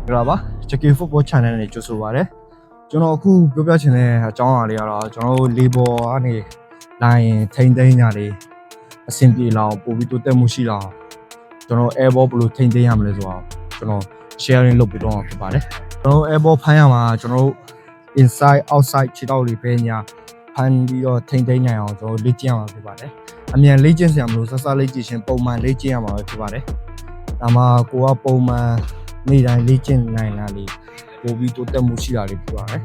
Graba, check your football channel နဲ့ကြိုဆိုပါရစေကျွန်တော်အခုပြောပြချင်တဲ့အကြောင်းအရာလေးကတော့ကျွန်တော်တို့လေးဘောကနေလိုင်းထိန်းသိမ်းညာလေးအဆင်ပြေလောက်ပို့ပြီးတိုးတက်မှုရှိလောက်ကျွန်တော် airball ဘယ်လိုထိန်းသိမ်းရမလဲဆိုတော့ကျွန်တော် sharing လုပ်ပြီးတော့ဖြစ်ပါတယ်ကျွန်တော် airball ဖမ်းရမှာကျွန်တော်တို့ inside outside ခြေထောက်လေးပဲညာဖမ်းပြီးတော့ထိန်းသိမ်းနိုင်အောင်ကျွန်တော်လေ့ကျင့်ရမှာဖြစ်ပါတယ်အမြန်လေ့ကျင့်စရာမလိုစစလေ့ကျင့်ခြင်းပုံမှန်လေ့ကျင့်ရမှာပဲဖြစ်ပါတယ်ဒါမှကိုကပုံမှန်နေ့တိုင်းလေ့ကျင့်နိုင်တာလေးပို့ပြီးတိုးတက်မှုရှိတာလေးဖြစ်ပါတယ်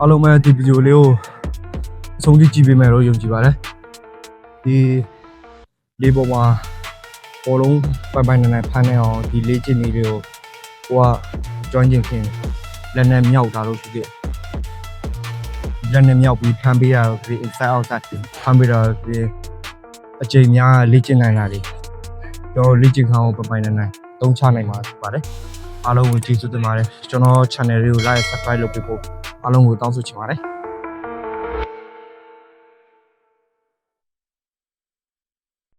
အားလုံးပဲဒီဗီဒီယိုလေးကိုအဆုံးထိကြည့်ပေးမယ်လို့ယုံကြည်ပါတယ်ဒီလေးပေါ်မှာဘောလုံးပိုင်နိုင်ဖမ်းနေအောင်ဒီလေးကျင်းလေးတွေကိုကိုကကျွမ်းကျင်ခင်လက်နဲ့မြောက်တာလို့ဖြစ်ဖြစ်လက်နဲ့မြောက်ပြီးဖမ်းပေးတာလို့ဖြစ် inside outside ဖမ်းပေးတာဖြစ်အချိန်များလေ့ကျင့်နိုင်တာတွေတော့လေ့ကျင့်ခန်းကိုပိုင်နိုင်သုံးချနိုင်မှာဖြစ်ပါတယ်အားလုံးကိုကျေးဇူးတင်ပါတယ်ကျွန်တော် channel လေးကို like subscribe လုပ်ပေးဖို့အားလုံးကိုတောင်းဆိုချင်ပါတယ်